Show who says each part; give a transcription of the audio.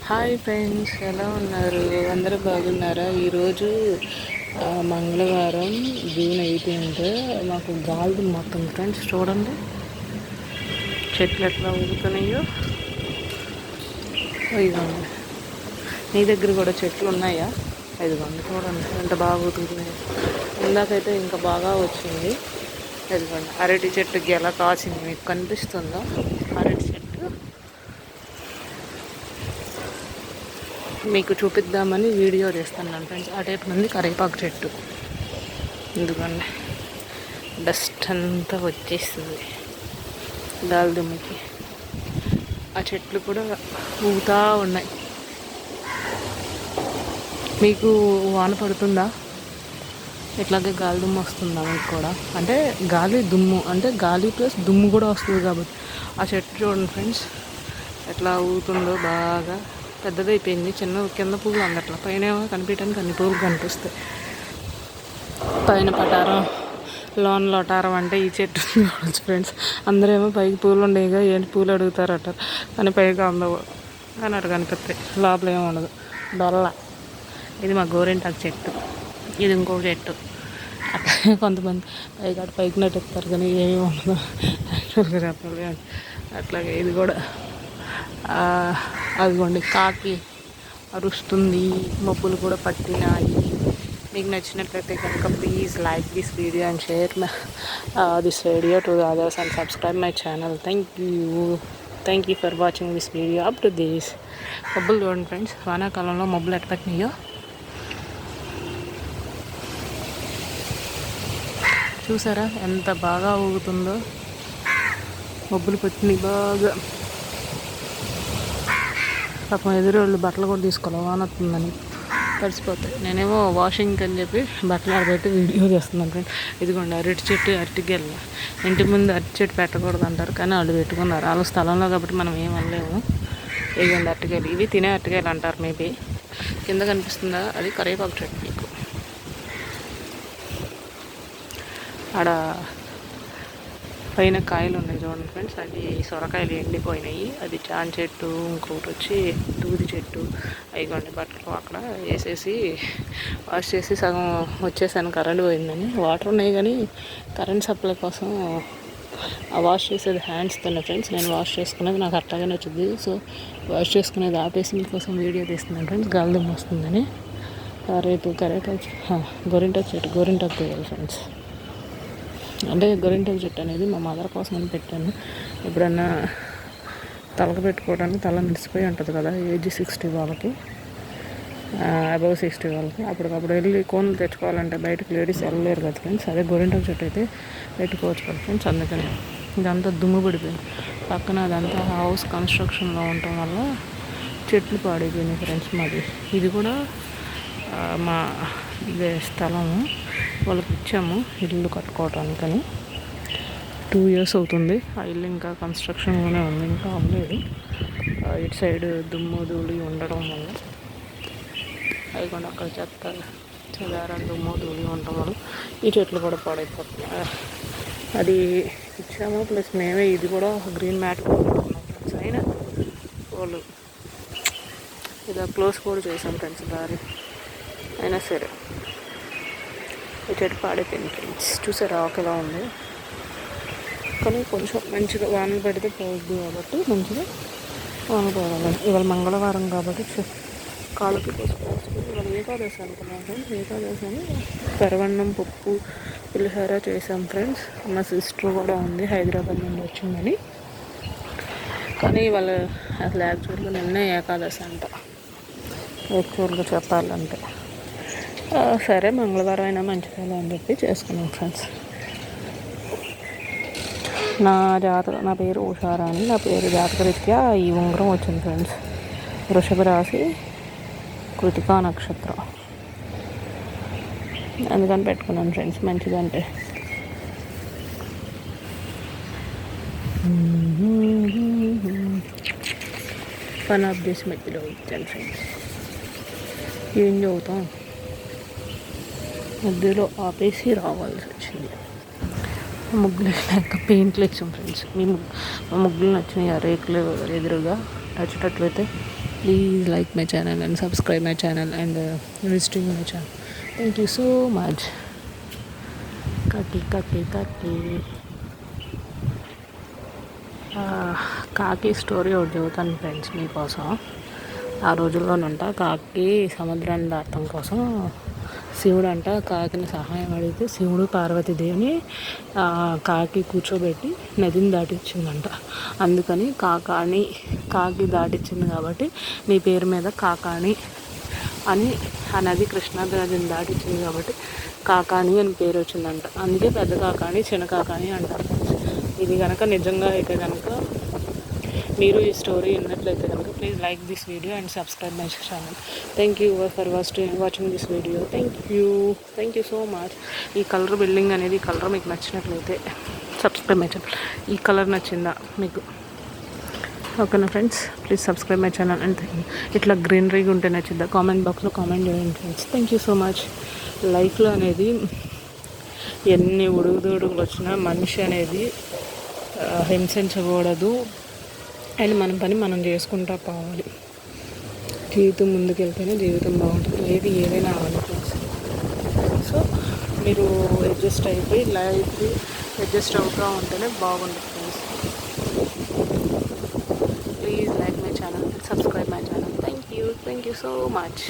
Speaker 1: Hi friends, ఎలా ఉన్నారు? అందరూ బాగున్నారా? ఈరోజు మంగళవారం జూన్ 18. మాకు గాలి మొత్తం ఫ్రెండ్స్ చూడండి, చెట్లు ఎట్లా ఊగుతున్నాయో. ఇదిగోండి, మీ దగ్గర కూడా చెట్లు ఉన్నాయా? ఇదిగోండి చూడండి ఎంత బాగా ఊగుతున్నాయో. ఇందాకైతే ఇంకా బాగా వచ్చింది. ఇదిగోండి అరటి చెట్టుకి ఎలా కాసింది మీకు కనిపిస్తుందో. అరటి చెట్టు మీకు చూపిద్దామని వీడియో తీస్తున్నాను ఫ్రెండ్స్. ఆ టైప్ నుండి కరివేపాకు చెట్టు ఎందుకండి డస్ట్ అంతా వచ్చేస్తుంది గాలి దుమ్మికి. ఆ చెట్లు కూడా ఊగుతూ ఉన్నాయి. మీకు వాన పడుతుందా? ఇట్లాగే గాలి దుమ్ము వస్తుందా మీకు కూడా? అంటే గాలి దుమ్ము అంటే గాలి ప్లస్ దుమ్ము కూడా వస్తుంది కాబట్టి. ఆ చెట్టు చూడండి ఫ్రెండ్స్ ఎట్లా ఊగుతుందో. బాగా పెద్దదైపోయింది. చిన్న కింద పువ్వులు అందట్లా, పైన కనిపించడానికి అన్ని పువ్వులు కనిపిస్తాయి. పైన పటారం, లోన్ లోటారం అంటే ఈ చెట్టు చూడవచ్చు ఫ్రెండ్స్. అందరేమో పైకి పూలు ఉండేగా ఏంటి పూలు అడుగుతారట, కానీ పైకి అందవు కానీ అటు కనిపిస్తాయి, లోపల ఏమి ఉండదు. డొల్ల. ఇది మా గోరింటాకు చెట్టు. ఇది ఇంకో చెట్టు. అట్లా కొంతమంది పైకి అటు పైకి నటిస్తారు కానీ ఏమీ ఉండదు యాక్చువల్గా చెప్పాలి. అట్లాగే ఇది కూడా అదిగోండి కాకి అరుస్తుంది. మబ్బులు కూడా పట్టినాయి. మీకు నచ్చినట్లయితే కనుక please like this video and share this video to others and subscribe my channel. Thank you for watching this video up to this. మబ్బులు చూడండి ఫ్రెండ్స్, వానాకాలంలో మబ్బులు ఎట్ట పట్టినాయో చూసారా? ఎంత బాగా ఊగుతుందో. మబ్బులు పట్టినాయి బాగా. పాపం ఎదురోళ్ళు బట్టలు కూడా తీసుకోవాలి, వాన వస్తుందని తడిసిపోతాయి. నేనేమో వాషింగ్కి అని చెప్పి బట్టలు ఆడబెట్టి వీడియో చేస్తున్నాను ఫ్రెండ్. ఇదిగోండి అరటి చెట్టు, అరటిగెల్ల. ఇంటి ముందు అరటి చెట్టు పెట్టకూడదు అంటారు కానీ వాళ్ళు పెట్టుకున్నారు. వాళ్ళ స్థలంలో కాబట్టి మనం ఏం అనలేము. ఇదిగోండి అరటికాయలు, ఇవి తినే అరటికాయలు అంటారు మేబీ. కింద కనిపిస్తుందా? అది కరివేపాకు చెట్టు. మీకు ఆడ పైన కాయలు ఉన్నాయి చూడండి ఫ్రెండ్స్, అది సొరకాయలు ఎండిపోయినాయి. అది జాన్ చెట్టు. ఇంకొకటి వచ్చి దూది చెట్టు. అయిగోండి బట్టలు అక్కడ వేసేసి వాష్ చేసి సగం వచ్చేసాను. కరెంట్ పోయిందని. వాటర్ ఉన్నాయి కానీ కరెంట్ సప్లై కోసం వాష్ చేసేది హ్యాండ్స్తోనే ఫ్రెండ్స్. నేను వాష్ చేసుకునేది నాకు అట్లాగే నచ్చుద్ది. సో వాష్ చేసుకునేది ఆపేసి మీకోసం వీడియో తీస్తున్నాను ఫ్రెండ్స్. గాలి దుమ్ము వస్తుందని. రేపు కరివేపాకు గోరింటాకు చెట్టు, గోరింటాకు తీయాలి ఫ్రెండ్స్. అంటే గోరింటాకు చెట్టు అనేది మా మదర్ కోసం అని పెట్టాను. ఎప్పుడన్నా తలకు పెట్టుకోవడానికి, తల నిలిసిపోయి ఉంటుంది కదా ఏజ్ 60 వాళ్ళకి, అబవ్ 60 వాళ్ళకి. అప్పటికప్పుడు వెళ్ళి కోన్లు తెచ్చుకోవాలంటే బయటకు లేడీస్ వెళ్ళలేరు కదా ఫ్రెండ్స్. అదే గోరింటాకు చెట్టు అయితే పెట్టుకోవచ్చు కదా ఫ్రెండ్స్. అందుకని ఇదంతా దుమ్ము పడిపోయింది. పక్కన అదంతా హౌస్ కన్స్ట్రక్షన్లో ఉండటం వల్ల చెట్లు పాడైపోయినాయి ఫ్రెండ్స్. మాది ఇది కూడా మా ఇదే స్థలము. వాళ్ళకి ఇచ్చాము ఇల్లు కట్టుకోవటానికని. 2 years అవుతుంది. ఆ ఇల్లు ఇంకా కన్స్ట్రక్షన్లోనే ఉంది, ఇంకా అవ్వలేదు. ఇటు సైడ్ దుమ్ము ధూళి ఉండడం వల్ల, అవి కూడా అక్కడ చెత్త చెదారం దుమ్ము ధూళి ఉండడం వల్ల ఈ చెట్లు కూడా పాడైపోతున్నాయి. అది ఇచ్చాము ప్లస్ మేమే ఇది కూడా గ్రీన్ మ్యాట్ కొనుక్కున్నాం ఫ్రెండ్స్. అయినా వాళ్ళు ఇలా క్లోజ్ కూడా చేసాం ఫ్రెండ్స్ దారి. అయినా సరే ఈ చెట్టు పాడైపోయింది ఫ్రెండ్స్. చూసారా ఆకులా ఉంది. కానీ కొంచెం మంచిగా వానలు పడితే పోద్దు కాబట్టి మంచిగా వాన పడాలి. ఇవాళ మంగళవారం కాబట్టి కాళ్ళకి పోసుకొని ఇవాళ ఏకాదశి అనుకున్నాం ఫ్రెండ్స్. ఏకాదశి అని పెరగన్నం, పప్పు, పులిహోర చేసాం ఫ్రెండ్స్. మా సిస్టర్ కూడా ఉంది, హైదరాబాద్ నుండి వచ్చిందని. కానీ ఇవాళ అసలు యాక్చువల్గా నిన్నే ఏకాదశి అంట యాక్చువల్గా చెప్పాలంటే. సరే మంగళవారం అయినా మంచిగా అని చెప్పి చేసుకున్నాం ఫ్రెండ్స్. నా పేరు ఉషారాణి. నా పేరు జాతకరీత్యా ఈ ఉంగరం వచ్చింది ఫ్రెండ్స్. వృషభ రాశి, కృతికా నక్షత్రం, అందుకని పెట్టుకున్నాను ఫ్రెండ్స్. మంచిదంటే పని ఆఫ్ చేసి మధ్యలో వచ్చాను ఫ్రెండ్స్. ఏం చదువుతాం, మధ్యలో ఆపేసి రావాల్సి వచ్చింది. ముగ్గులు లేక పెయింట్లు వేసాం ఫ్రెండ్స్. మా ముగ్గులు నచ్చినాయి. ఆ రేకులు ఎదురుగా నచ్చేటట్లయితే Please like my channel and subscribe my channel and visiting my channel. Thank you so much. కాకి కాకి స్టోరీ ఒకటి చదువుతాను ఫ్రెండ్స్ మీకోసం. ఆ రోజుల్లోనంట కాకి సముద్రాన్ని దాటం కోసం శివుడు అంట కాకిని సహాయం అడిగితే శివుడు పార్వతీదేవిని కాకి కూర్చోబెట్టి నదిని దాటించిందంట. అందుకని కాకి దాటించింది కాబట్టి నీ పేరు మీద కాకాణి అని, ఆ నది కృష్ణానదిని దాటించింది కాబట్టి కాకాణి అని పేరు వచ్చిందంట. అందుకే పెద్ద కాకాణి చిన్న కాకాణి అంటారు. ఇది కనుక నిజంగా అయితే కనుక మీరు ఈ స్టోరీ విన్నట్లయితే కనుక please like this video and subscribe my channel. Thank you for watching this video. Thank you so much. ఈ కలర్ బిల్డింగ్ అనేది, ఈ కలర్ మీకు నచ్చినట్లయితే సబ్స్క్రైబ్ మై ఛానల్. ఈ కలర్ నచ్చిందా మీకు? ఓకేనా friends, please subscribe my channel. And ఇట్లా గ్రీనరీగా ఉంటే నచ్చిందా? కామెంట్ బాక్స్లో కామెంట్ చేయండి friends. Thank you so much. లైఫ్లో అనేది ఎన్ని ఉడుగుదొడుగులు వచ్చినా మనిషి అనేది హింసించకూడదు అండ్ మన పని మనం చేసుకుంటూ పోవాలి. జీవితం ముందుకెళ్తేనే జీవితం బాగుంటుంది. ఏదైనా అవ్వాలి ఫ్రెండ్స్. సో మీరు అడ్జస్ట్ అయిపోయి లైఫ్ అడ్జస్ట్ అవుతూ ఉంటేనే బాగుంటుంది friends. Please like my channel, subscribe my channel. Thank you so much.